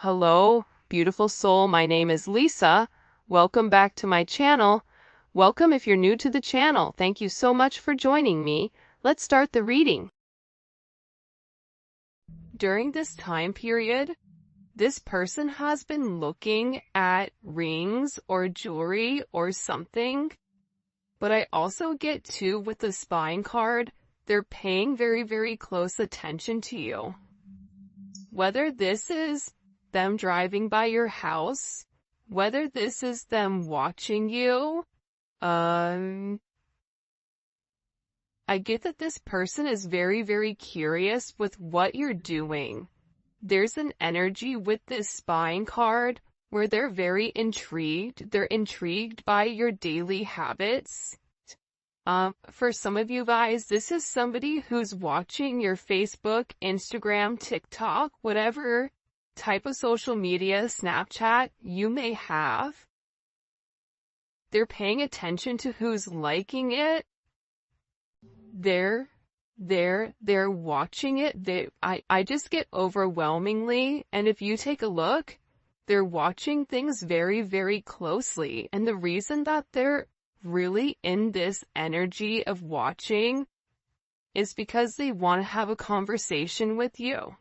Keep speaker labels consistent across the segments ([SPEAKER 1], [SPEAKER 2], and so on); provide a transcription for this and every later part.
[SPEAKER 1] Hello, beautiful soul. My name is Lisa. Welcome back to my channel. Welcome if you're new to the channel. Thank you so much for joining me. Let's start the reading. During this time period, this person has been looking at rings or jewelry or something, but I also get too with the spine card, they're paying very, very close attention to you. Whether this is them driving by your house, whether this is them watching you, I get that this person is very, very curious with what you're doing. There's an energy with this spine card where they're very intrigued. They're intrigued by your daily habits. For some of you guys, this is somebody who's watching your Facebook, Instagram, TikTok, whatever type of social media, Snapchat you may have. They're paying attention to who's liking it. They're watching it. I just get overwhelmingly, and if you take a look, they're watching things very, very closely. And the reason that they're really in this energy of watching is because they want to have a conversation with you.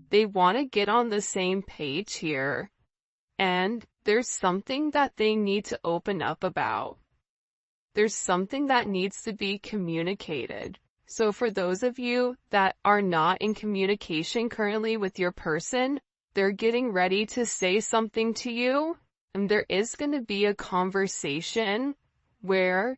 [SPEAKER 1] They want to get on the same page here, and there's something that they need to open up about. There's something that needs to be communicated. So for those of you that are not in communication currently with your person, they're getting ready to say something to you, and there is going to be a conversation where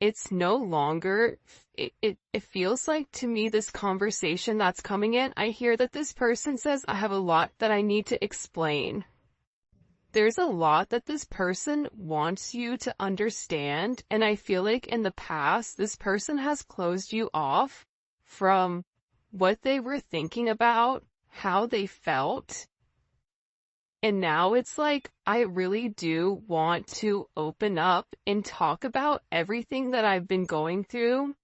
[SPEAKER 1] it's no longer, it feels like to me this conversation that's coming in, I hear that this person says, I have a lot that I need to explain. There's a lot that this person wants you to understand, and I feel like in the past, this person has closed you off from what they were thinking about, how they felt. And now it's like, I really do want to open up and talk about everything that I've been going through,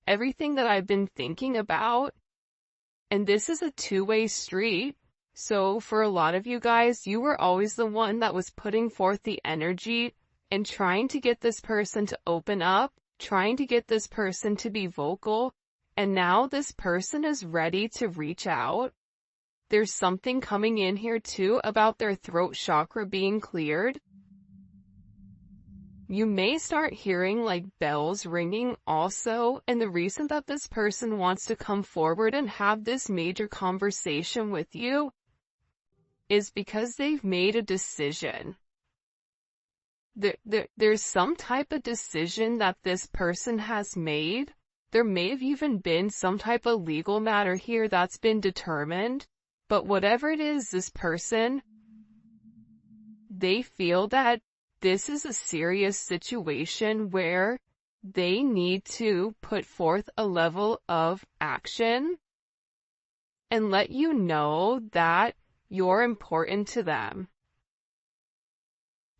[SPEAKER 1] everything that I've been thinking about. And this is a two-way street. So for a lot of you guys, you were always the one that was putting forth the energy and trying to get this person to open up, trying to get this person to be vocal. And now this person is ready to reach out. There's something coming in here too about their throat chakra being cleared. You may start hearing like bells ringing also, and the reason that this person wants to come forward and have this major conversation with you is because they've made a decision. There's some type of decision that this person has made. There may have even been some type of legal matter here that's been determined. But whatever it is, this person, they feel that this is a serious situation where they need to put forth a level of action and let you know that you're important to them.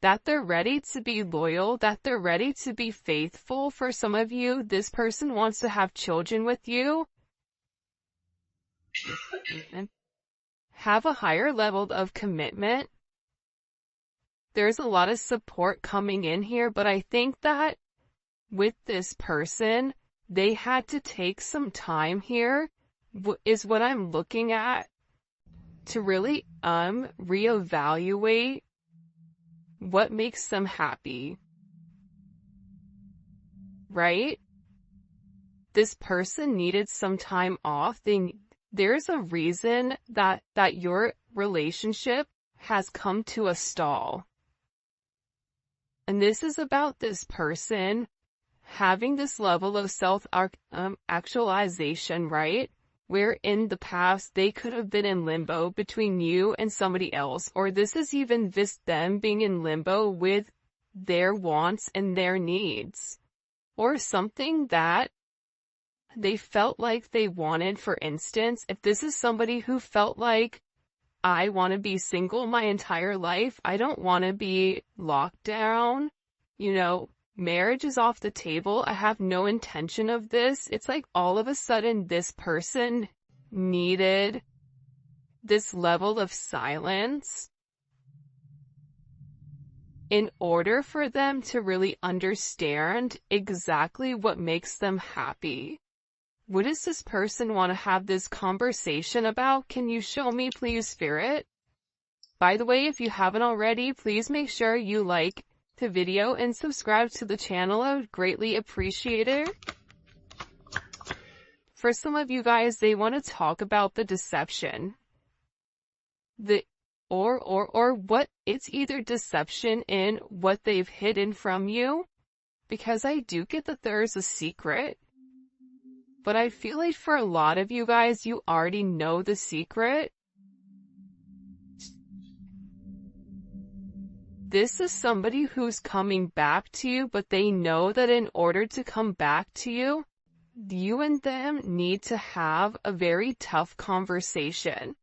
[SPEAKER 1] That they're ready to be loyal, that they're ready to be faithful. For some of you, this person wants to have children with you. Have a higher level of commitment. There's a lot of support coming in here, but I think that with this person, they had to take some time here, is what I'm looking at, to really reevaluate what makes them happy. Right? This person needed some time off. There's a reason that your relationship has come to a stall. And this is about this person having this level of self-actualization, right? Where in the past they could have been in limbo between you and somebody else, or this is even just them being in limbo with their wants and their needs, or something that they felt like they wanted. For instance, if this is somebody who felt like, I want to be single my entire life, I don't want to be locked down, marriage is off the table, I have no intention of this. It's like all of a sudden this person needed this level of silence in order for them to really understand exactly what makes them happy. What does this person want to have this conversation about? Can you show me, please, Spirit? By the way, if you haven't already, please make sure you like the video and subscribe to the channel. I would greatly appreciate it. For some of you guys, they want to talk about the deception. Or what, it's either deception in what they've hidden from you, because I do get that there's a secret, but I feel like for a lot of you guys, you already know the secret. This is somebody who's coming back to you, but they know that in order to come back to you, you and them need to have a very tough conversation.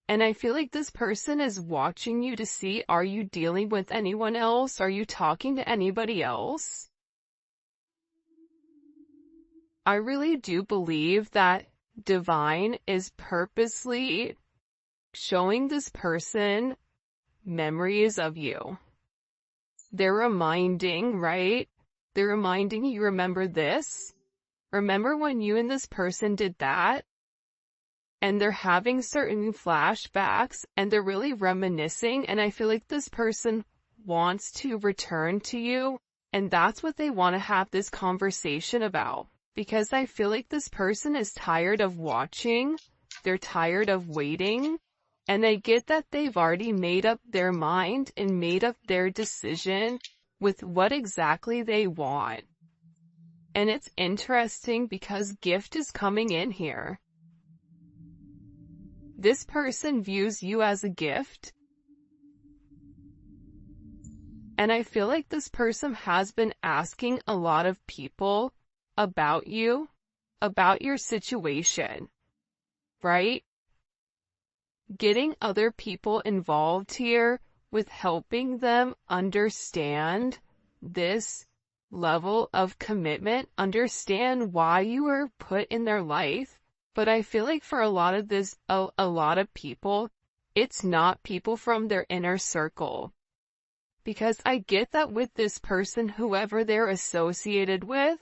[SPEAKER 1] And I feel like this person is watching you to see, are you dealing with anyone else? Are you talking to anybody else? I really do believe that Divine is purposely showing this person memories of you. They're reminding, right? They're reminding you, remember this? Remember when you and this person did that? And they're having certain flashbacks and they're really reminiscing, and I feel like this person wants to return to you, and that's what they want to have this conversation about. Because I feel like this person is tired of watching, they're tired of waiting, and I get that they've already made up their mind and made up their decision with what exactly they want. And it's interesting because gift is coming in here. This person views you as a gift. And I feel like this person has been asking a lot of people about you, about your situation, right? Getting other people involved here with helping them understand this level of commitment, understand why you were put in their life. But I feel like for a lot of people, it's not people from their inner circle. Because I get that with this person, whoever they're associated with,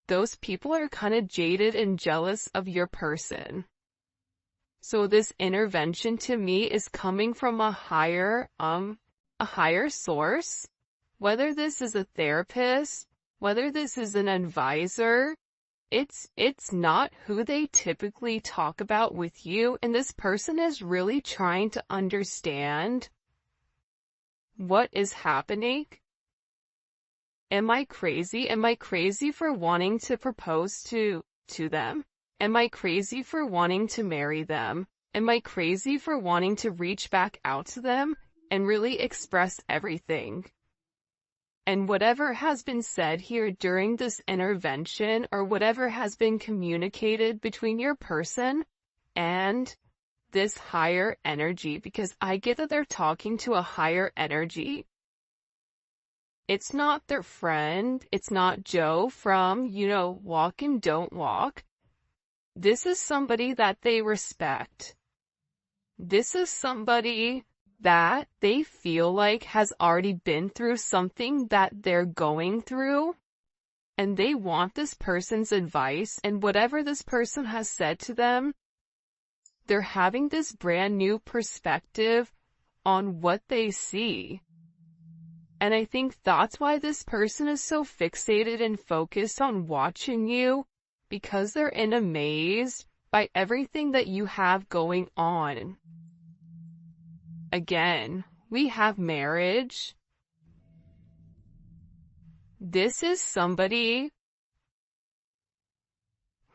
[SPEAKER 1] those people are kind of jaded and jealous of your person. So this intervention to me is coming from a higher source. Whether this is a therapist, whether this is an advisor, it's not who they typically talk about with you, and this person is really trying to understand what is happening. Am I crazy? Am I crazy for wanting to propose to them? Am I crazy for wanting to marry them? Am I crazy for wanting to reach back out to them and really express everything? And whatever has been said here during this intervention, or whatever has been communicated between your person and this higher energy, because I get that they're talking to a higher energy. It's not their friend. It's not Joe from, Walk and Don't Walk. This is somebody that they respect. This is somebody that they feel like has already been through something that they're going through, and they want this person's advice, and whatever this person has said to them, they're having this brand new perspective on what they see. And I think that's why this person is so fixated and focused on watching you, because they're in a maze by everything that you have going on. Again, we have marriage. This is somebody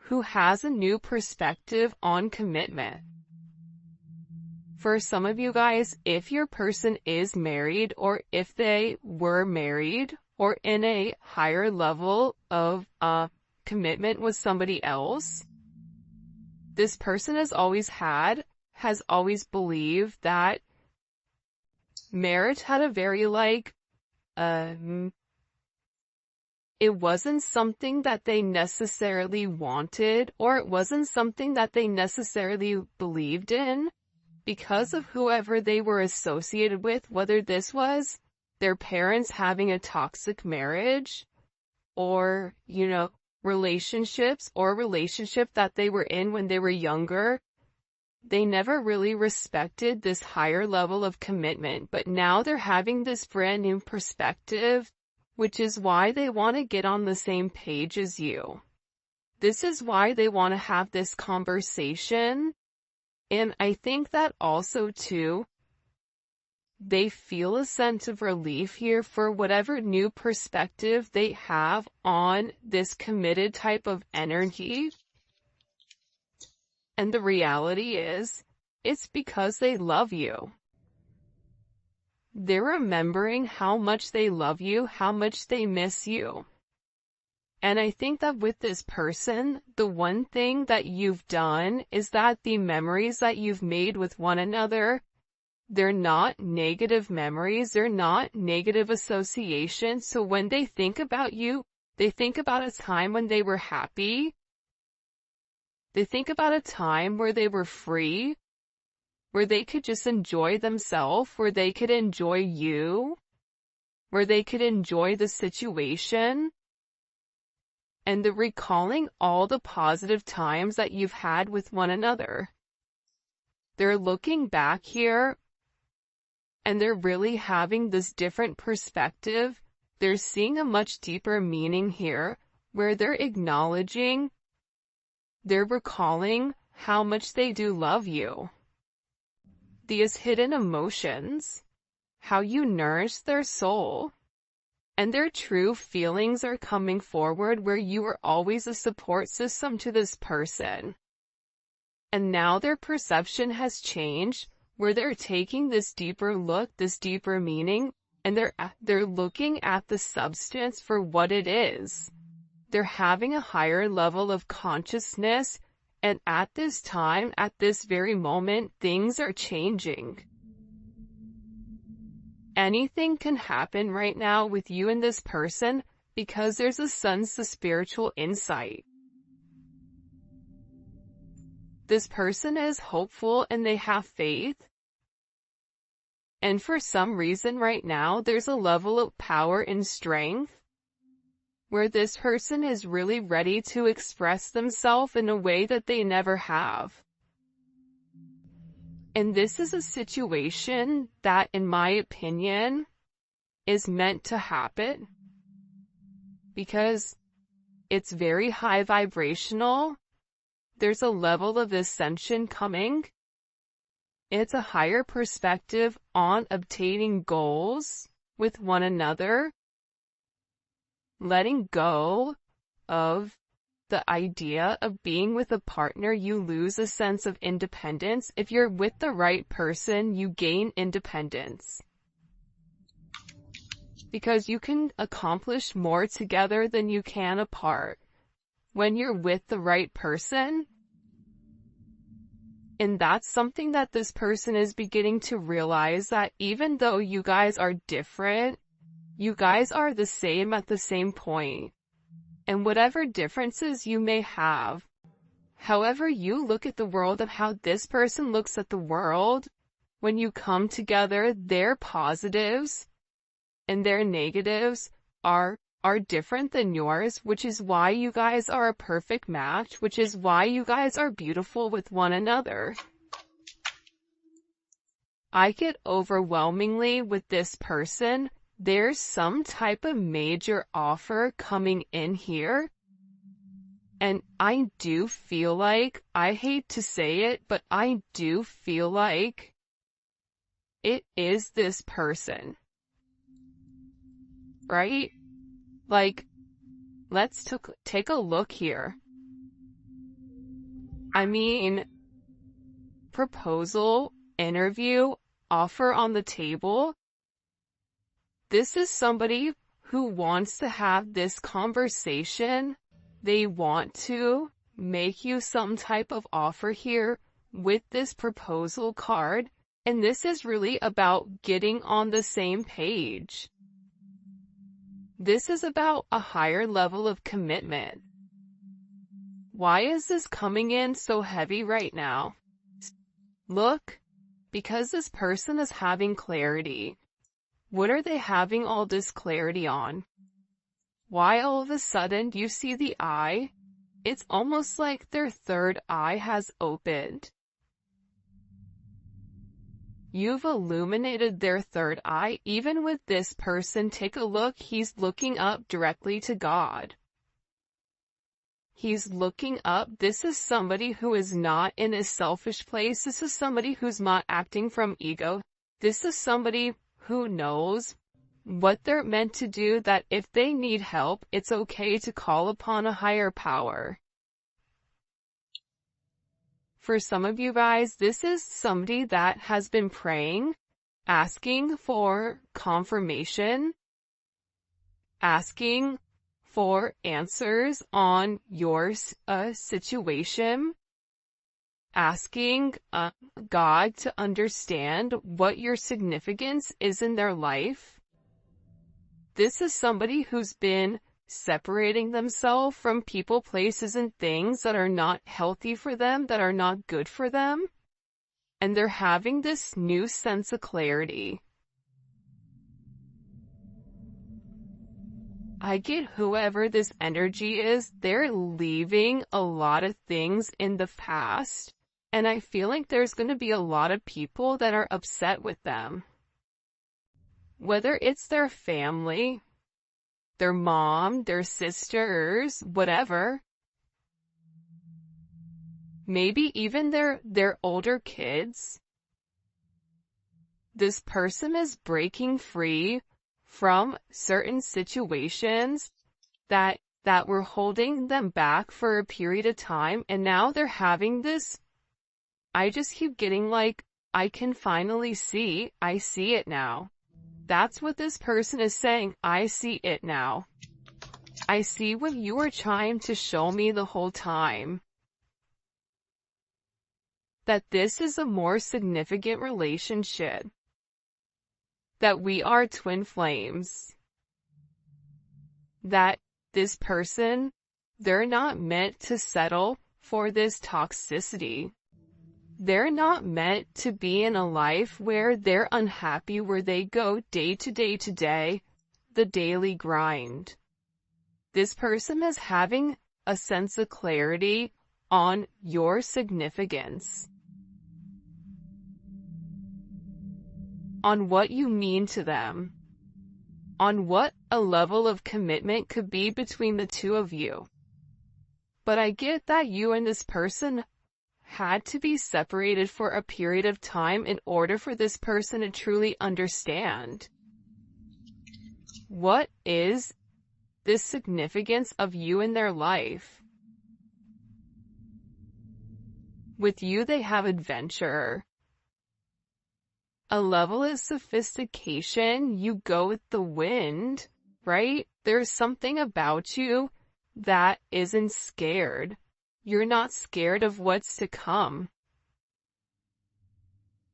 [SPEAKER 1] who has a new perspective on commitment. For some of you guys, if your person is married, or if they were married, or in a higher level of commitment with somebody else, this person has always believed that marriage had a very It wasn't something that they necessarily wanted, or it wasn't something that they necessarily believed in because of whoever they were associated with, whether this was their parents having a toxic marriage, or, relationships, or a relationship that they were in when they were younger. They never really respected this higher level of commitment, but now they're having this brand new perspective, which is why they want to get on the same page as you. This is why they want to have this conversation. And I think that also too, they feel a sense of relief here for whatever new perspective they have on this committed type of energy. And the reality is, it's because they love you. They're remembering how much they love you, how much they miss you. And I think that with this person, the one thing that you've done is that the memories that you've made with one another, they're not negative memories, they're not negative associations. So when they think about you, they think about a time when they were happy. They think about a time where they were free, where they could just enjoy themselves, where they could enjoy you, where they could enjoy the situation. And they're recalling all the positive times that you've had with one another. They're looking back here, and they're really having this different perspective. They're seeing a much deeper meaning here, where they're acknowledging, they're recalling how much they do love you. These hidden emotions, how you nourish their soul, and their true feelings are coming forward where you were always a support system to this person. And now their perception has changed, where they're taking this deeper look, this deeper meaning, and they're looking at the substance for what it is. They're having a higher level of consciousness, and at this time, at this very moment, things are changing. Anything can happen right now with you and this person because there's a sense of spiritual insight. This person is hopeful and they have faith. And for some reason right now, there's a level of power and strength where this person is really ready to express themselves in a way that they never have. And this is a situation that, in my opinion, is meant to happen because it's very high vibrational. There's a level of ascension coming. It's a higher perspective on obtaining goals with one another, letting go of the idea of being with a partner. You lose a sense of independence. If you're with the right person, you gain independence because you can accomplish more together than you can apart when you're with the right person. And that's something that this person is beginning to realize, that even though you guys are different, you guys are the same at the same point. And whatever differences you may have, however you look at the world and how this person looks at the world, when you come together, their positives and their negatives are different than yours, which is why you guys are a perfect match, which is why you guys are beautiful with one another. I get overwhelmingly with this person, there's some type of major offer coming in here. And I do feel like, I hate to say it, but I do feel like it is this person. Right? Like, let's take a look here. I mean, proposal, interview, offer on the table. This is somebody who wants to have this conversation. They want to make you some type of offer here with this proposal card. And this is really about getting on the same page. This is about a higher level of commitment. Why is this coming in so heavy right now? Look, because this person is having clarity. What are they having all this clarity on? Why all of a sudden you see the eye? It's almost like their third eye has opened. You've illuminated their third eye. Even with this person, take a look, he's looking up directly to God. He's looking up. This is somebody who is not in a selfish place. This is somebody who's not acting from ego. This is somebody who knows what they're meant to do, that if they need help, it's okay to call upon a higher power. For some of you guys, this is somebody that has been praying, asking for confirmation, asking for answers on your situation, asking God to understand what your significance is in their life. This is somebody who's been separating themselves from people, places, and things that are not healthy for them, that are not good for them. And they're having this new sense of clarity. I get whoever this energy is, they're leaving a lot of things in the past. And I feel like there's going to be a lot of people that are upset with them. Whether it's their family, their mom, their sisters, whatever. Maybe even their older kids. This person is breaking free from certain situations that were holding them back for a period of time, and now they're having this. I just keep getting like, I can finally see, I see it now. That's what this person is saying. I see it now. I see what you were trying to show me the whole time. That this is a more significant relationship. That we are twin flames. That this person, they're not meant to settle for this toxicity. They're not meant to be in a life where they're unhappy, where they go day to day, the daily grind. This person is having a sense of clarity on your significance, on what you mean to them, on what a level of commitment could be between the two of you. But I get that you and this person had to be separated for a period of time in order for this person to truly understand what is the significance of you in their life. With you, they have adventure, a level of sophistication. You go with the wind, right? There's something about you that isn't scared. You're not scared of what's to come.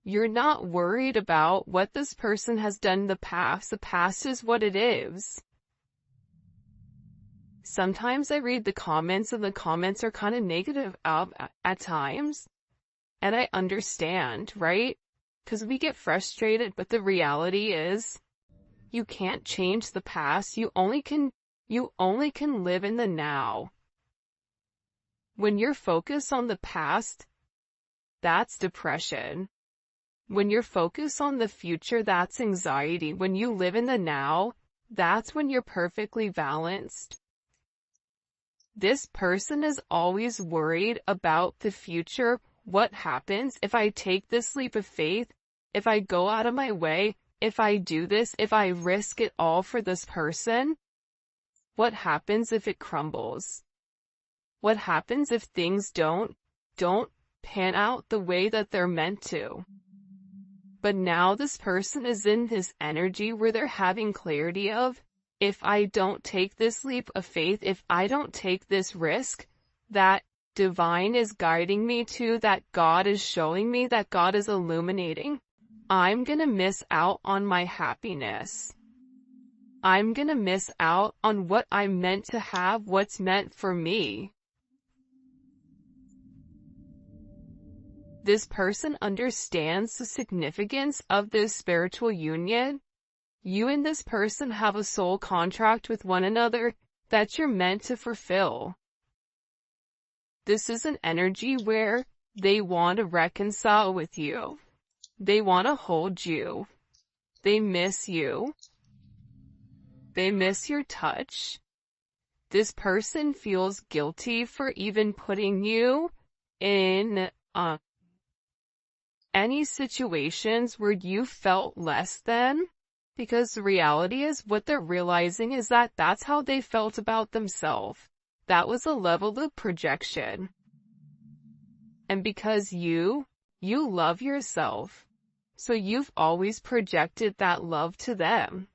[SPEAKER 1] You're not worried about what this person has done in the past. The past is what it is. Sometimes I read the comments, and the comments are kind of negative at times. And I understand, right? Because we get frustrated, but the reality is, you can't change the past. You only can live in the now. When you're focused on the past, that's depression. When you're focused on the future, that's anxiety. When you live in the now, that's when you're perfectly balanced. This person is always worried about the future. What happens if I take this leap of faith? If I go out of my way? If I do this? If I risk it all for this person? What happens if it crumbles? What happens if things don't pan out the way that they're meant to? But now this person is in this energy where they're having clarity of, if I don't take this leap of faith, if I don't take this risk, that divine is guiding me to, that God is showing me, that God is illuminating, I'm gonna miss out on my happiness. I'm gonna miss out on what I'm meant to have, what's meant for me. This person understands the significance of this spiritual union. You and this person have a soul contract with one another that you're meant to fulfill. This is an energy where they want to reconcile with you. They want to hold you. They miss you. They miss your touch. This person feels guilty for even putting you in any situations where you felt less than, because the reality is what they're realizing is that that's how they felt about themselves. That was a level of projection. And because you love yourself, so you've always projected that love to them.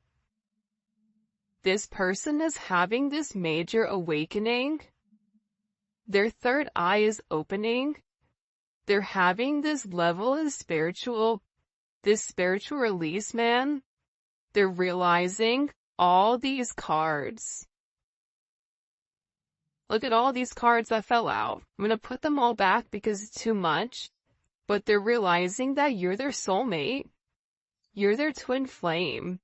[SPEAKER 1] This person is having this major awakening. Their third eye is opening. They're having this level of spiritual release, man. They're realizing all these cards. Look at all these cards that fell out. I'm going to put them all back because it's too much. But they're realizing that you're their soulmate. You're their twin flame.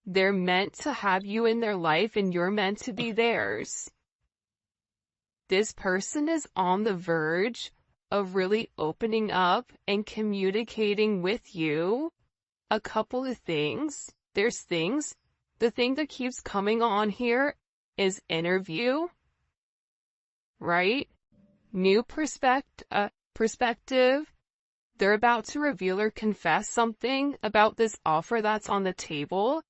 [SPEAKER 1] They're meant to have you in their life and you're meant to be theirs. This person is on the verge of really opening up and communicating with you a couple of things. There's things. The thing that keeps coming on here is interview, right? New perspective. They're about to reveal or confess something about this offer that's on the table.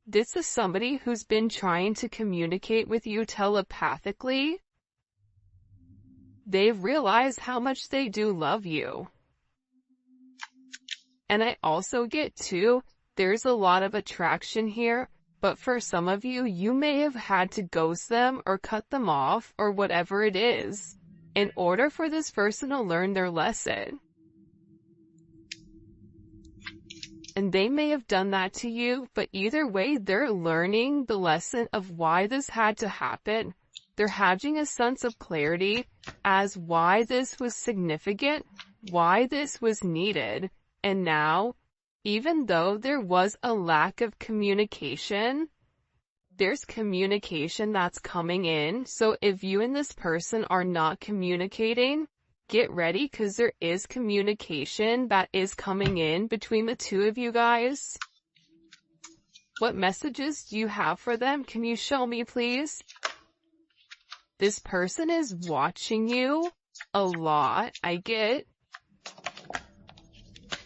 [SPEAKER 1] This is somebody who's been trying to communicate with you telepathically. They've realized how much they do love you. And I also get too, there's a lot of attraction here, but for some of you, you may have had to ghost them or cut them off or whatever it is in order for this person to learn their lesson. And they may have done that to you, but either way, they're learning the lesson of why this had to happen. They're having a sense of clarity as why this was significant, why this was needed. And now, even though there was a lack of communication, there's communication that's coming in. So if you and this person are not communicating, get ready because there is communication that is coming in between the two of you guys. What messages do you have for them? Can you show me, please? This person is watching you a lot. I get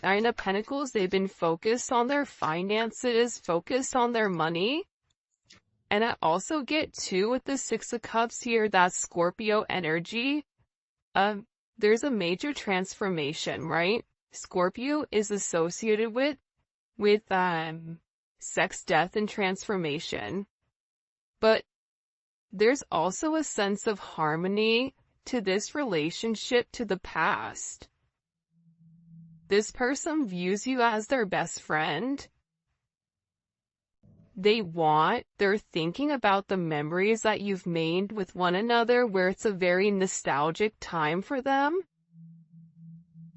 [SPEAKER 1] Nine of Pentacles. They've been focused on their finances, focused on their money. And I also get two with the Six of Cups here, that's Scorpio energy. There's a major transformation, right? Scorpio is associated with sex, death, and transformation. But there's also a sense of harmony to this relationship to the past. This person views you as their best friend. They're thinking about the memories that you've made with one another where it's a very nostalgic time for them.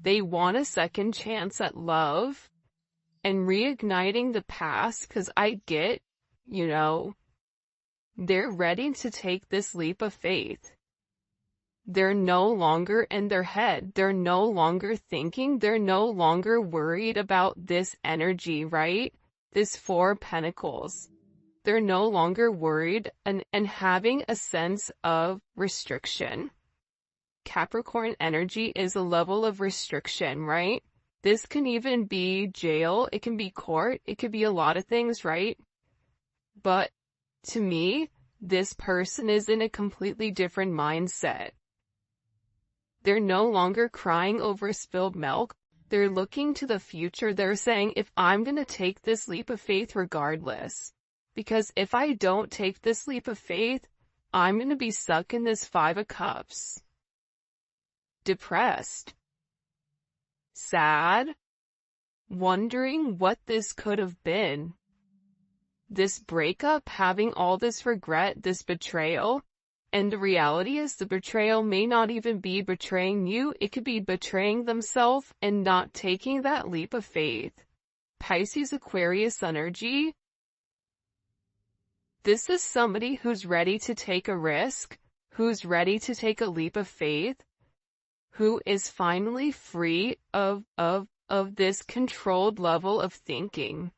[SPEAKER 1] They want a second chance at love and reigniting the past because I get, they're ready to take this leap of faith. They're no longer in their head. They're no longer thinking. They're no longer worried about this energy, right? This Four of Pentacles. They're no longer worried and having a sense of restriction. Capricorn energy is a level of restriction, right? This can even be jail. It can be court. It could be a lot of things, right? But to me, this person is in a completely different mindset. They're no longer crying over spilled milk. They're looking to the future. They're saying, if I'm going to take this leap of faith regardless, because if I don't take this leap of faith, I'm going to be stuck in this Five of Cups. Depressed. Sad. Wondering what this could have been. this breakup, having all this regret, this betrayal. And the reality is the betrayal may not even be betraying you, it could be betraying themselves and not taking that leap of faith. Pisces Aquarius energy. This is somebody who's ready to take a risk, who's ready to take a leap of faith, who is finally free of this controlled level of thinking.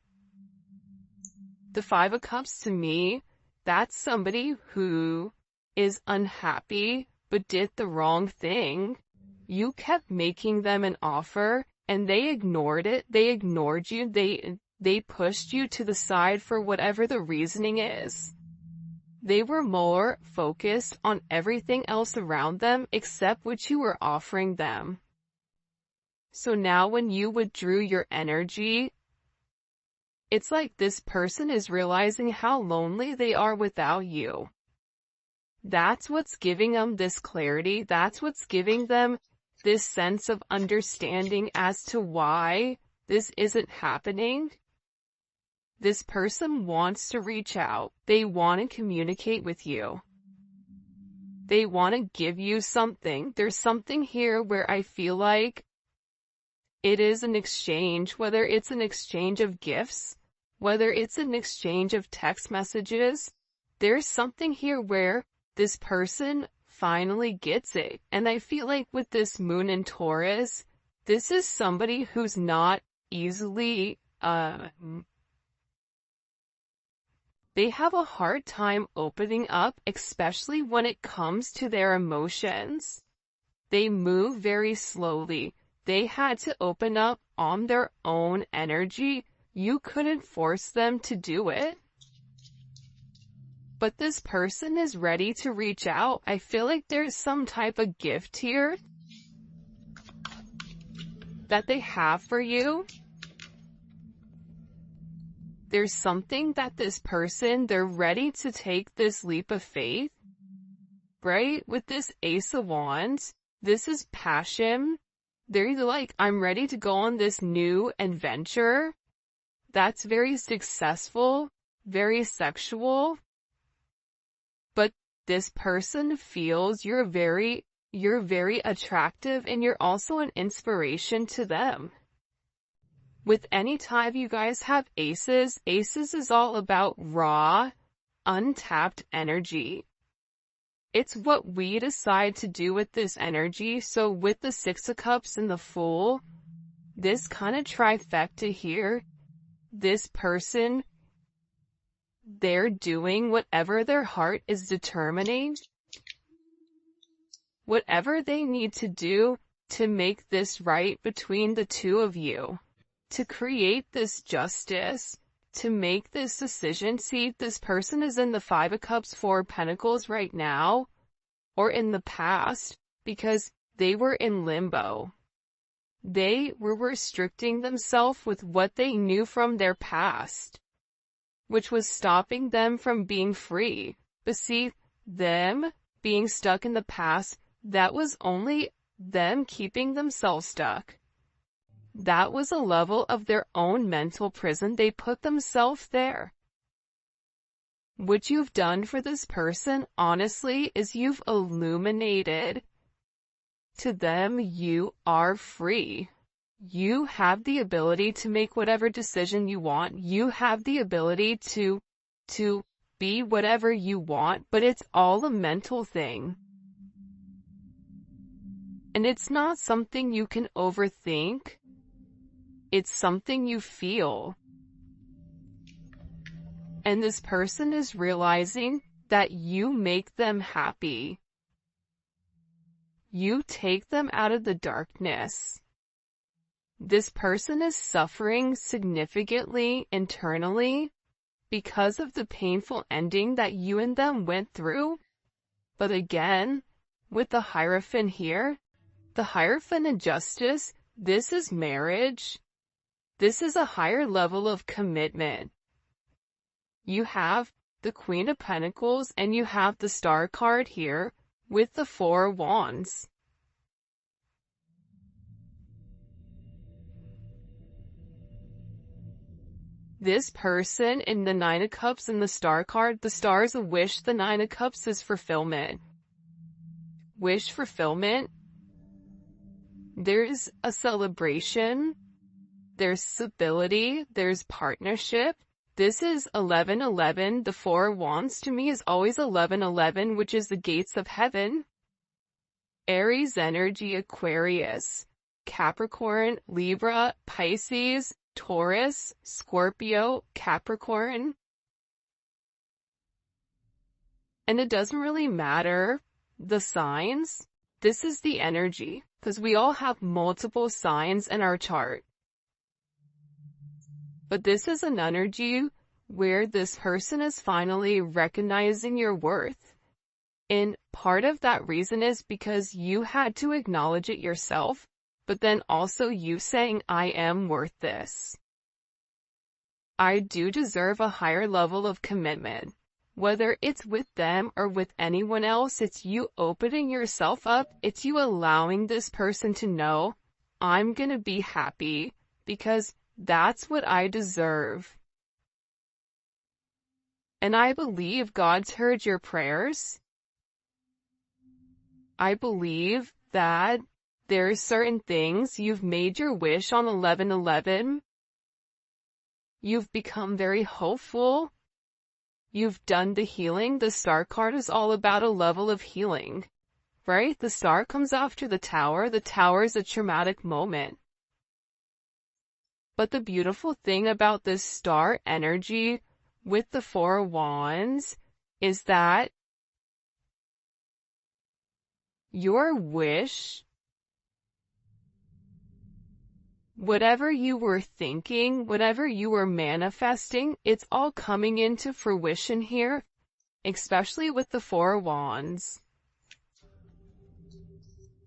[SPEAKER 1] The Five of Cups, to me, that's somebody who is unhappy but did the wrong thing. You kept making them an offer and they ignored it. They ignored you. They pushed you to the side for whatever the reasoning is. They were more focused on everything else around them except what you were offering them. So now when you withdrew your energy, it's like this person is realizing how lonely they are without you. That's what's giving them this clarity. That's what's giving them this sense of understanding as to why this isn't happening. This person wants to reach out. They want to communicate with you. They want to give you something. There's something here where I feel like it is an exchange, whether it's an exchange of gifts, whether it's an exchange of text messages. There's something here where this person finally gets it. And I feel like with this moon in Taurus, this is somebody who's not easily, they have a hard time opening up, especially when it comes to their emotions. They move very slowly. They had to open up on their own energy. You couldn't force them to do it. But this person is ready to reach out. I feel like there's some type of gift here that they have for you. There's something that this person, they're ready to take this leap of faith, right? With this Ace of Wands, this is passion. They're like, I'm ready to go on this new adventure. That's very successful, very sexual. But this person feels you're very attractive and you're also an inspiration to them. With any time you guys have aces is all about raw, untapped energy. It's what we decide to do with this energy. So with the Six of Cups and the Fool, this kind of trifecta here, this person, they're doing whatever their heart is determining, whatever they need to do to make this right between the two of you, to create this justice, to make this decision. See, this person is in the Five of Cups, Four of Pentacles right now, or in the past, because they were in limbo. They were restricting themselves with what they knew from their past, which was stopping them from being free. But see, them being stuck in the past, that was only them keeping themselves stuck. That was a level of their own mental prison. They put themselves there. What you've done for this person, honestly, is you've illuminated to them you are free. You have the ability to make whatever decision you want. You have the ability to be whatever you want, but it's all a mental thing. And it's not something you can overthink. It's something you feel. And this person is realizing that you make them happy. You take them out of the darkness. This person is suffering significantly internally because of the painful ending that you and them went through. But again, with the Hierophant here, the Hierophant in Justice, this is marriage. This is a higher level of commitment. You have the Queen of Pentacles and you have the Star card here with the Four of Wands. This person in the Nine of Cups and the Star card, the Star is a wish, the Nine of Cups is fulfillment. Wish fulfillment. There's a celebration. There's stability. There's partnership. This is 1111. The Four of Wands to me is always 1111, which is the gates of heaven. Aries energy, Aquarius, Capricorn, Libra, Pisces, Taurus, Scorpio, Capricorn. And it doesn't really matter the signs. This is the energy, because we all have multiple signs in our chart. But this is an energy where this person is finally recognizing your worth. And part of that reason is because you had to acknowledge it yourself, but then also you saying, I am worth this. I do deserve a higher level of commitment. Whether it's with them or with anyone else, it's you opening yourself up. It's you allowing this person to know, I'm gonna be happy because that's what I deserve. And I believe God's heard your prayers. I believe that there are certain things you've made your wish on 1111. You've become very hopeful. You've done the healing. The Star card is all about a level of healing, right? The Star comes after the Tower. The Tower is a traumatic moment. But the beautiful thing about this Star energy with the Four of Wands is that your wish, whatever you were thinking, whatever you were manifesting, it's all coming into fruition here, especially with the Four of Wands.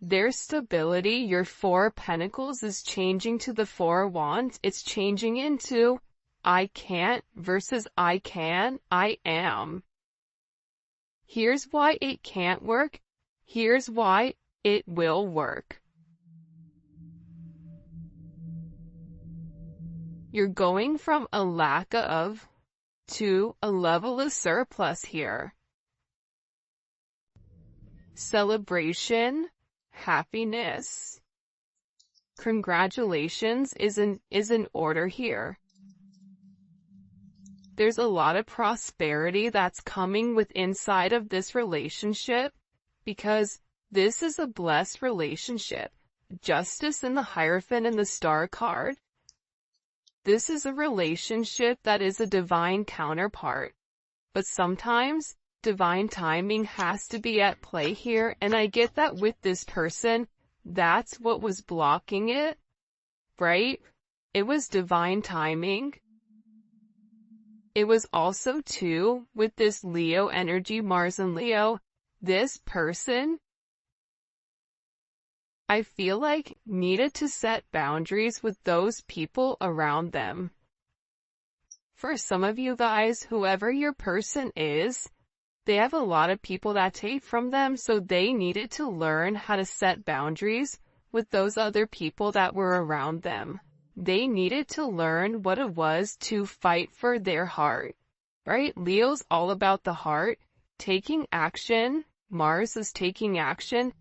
[SPEAKER 1] There's stability. Your Four of Pentacles is changing to the Four of Wands. It's changing into I can't versus I can, I am. Here's why it can't work. Here's why it will work. You're going from a lack of to a level of surplus here. Celebration, happiness, congratulations is in order here. There's a lot of prosperity that's coming with inside of this relationship because this is a blessed relationship. Justice in the Hierophant and the Star card. This is a relationship that is a divine counterpart. But sometimes divine timing has to be at play here, and I get that with this person, that's what was blocking it, right? It was divine timing. It was also too, with this Leo energy, Mars and Leo, this person, I feel like, needed to set boundaries with those people around them. For some of you guys, whoever your person is, they have a lot of people that take from them, so they needed to learn how to set boundaries with those other people that were around them. They needed to learn what it was to fight for their heart, right? Leo's all about the heart, taking action. Mars is taking action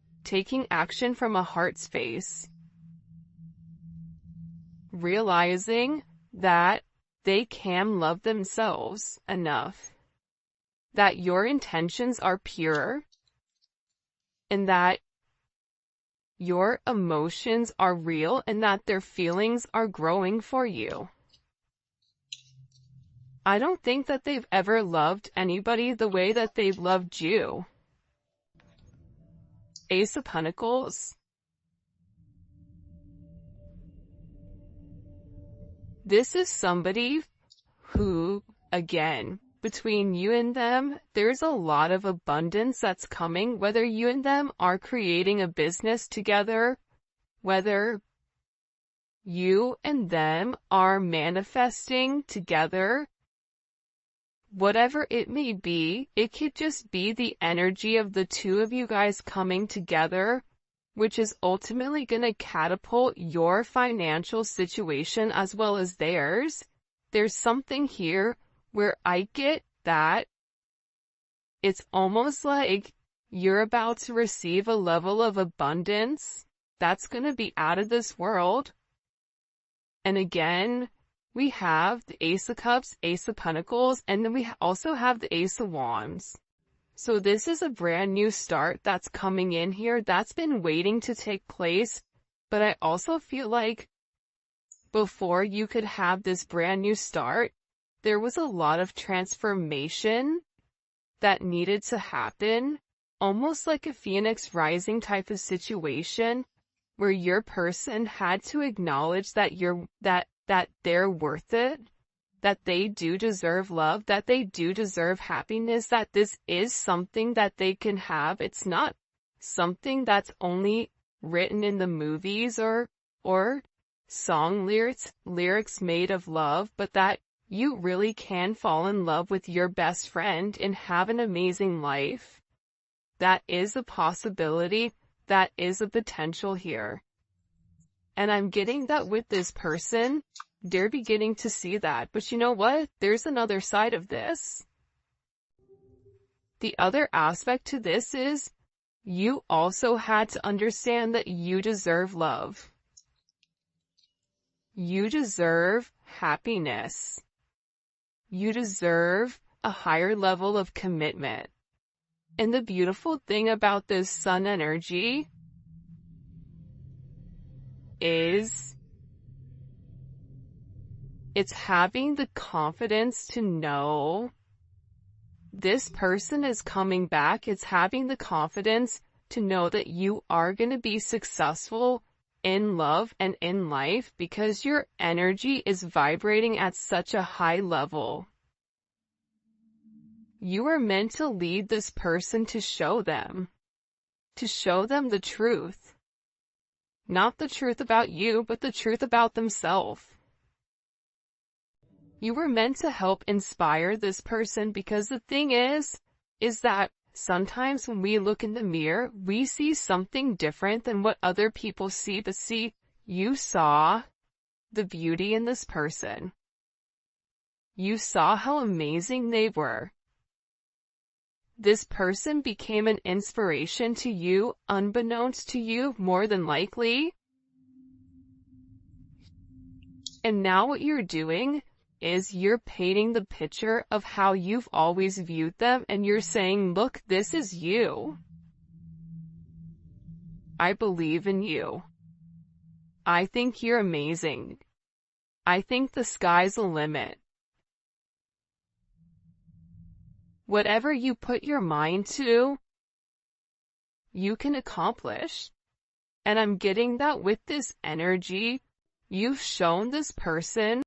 [SPEAKER 1] from a heart space. Realizing that they can love themselves enough, that your intentions are pure, and that your emotions are real, and that their feelings are growing for you. I don't think that they've ever loved anybody the way that they've loved you. Ace of Pentacles. This is somebody who, again, between you and them, there's a lot of abundance that's coming, whether you and them are creating a business together, whether you and them are manifesting together, whatever it may be, it could just be the energy of the two of you guys coming together, which is ultimately going to catapult your financial situation as well as theirs, there's something here where I get that it's almost like you're about to receive a level of abundance that's going to be out of this world. And again, we have the Ace of Cups, Ace of Pentacles, and then we also have the Ace of Wands. So this is a brand new start that's coming in here that's been waiting to take place. But I also feel like before you could have this brand new start, there was a lot of transformation that needed to happen, almost like a phoenix rising type of situation where your person had to acknowledge that that they're worth it, that they do deserve love, that they do deserve happiness, that this is something that they can have. It's not something that's only written in the movies or song lyrics made of love, but that you really can fall in love with your best friend and have an amazing life. That is a possibility. That is a potential here. And I'm getting that with this person, they're beginning to see that. But you know what? There's another side of this. The other aspect to this is you also had to understand that you deserve love. You deserve happiness. You deserve a higher level of commitment. And the beautiful thing about this sun energy is it's having the confidence to know this person is coming back. It's having the confidence to know that you are going to be successful in love and in life because your energy is vibrating at such a high level. You are meant to lead this person to show them the truth. Not the truth about you, but the truth about themselves. You were meant to help inspire this person because the thing is that sometimes when we look in the mirror, we see something different than what other people see. But see, you saw the beauty in this person. You saw how amazing they were. This person became an inspiration to you, unbeknownst to you, more than likely. And now what you're doing is you're painting the picture of how you've always viewed them, and you're saying, look, this is you. I believe in you. I think you're amazing. I think the sky's the limit. Whatever you put your mind to, you can accomplish. And I'm getting that with this energy. You've shown this person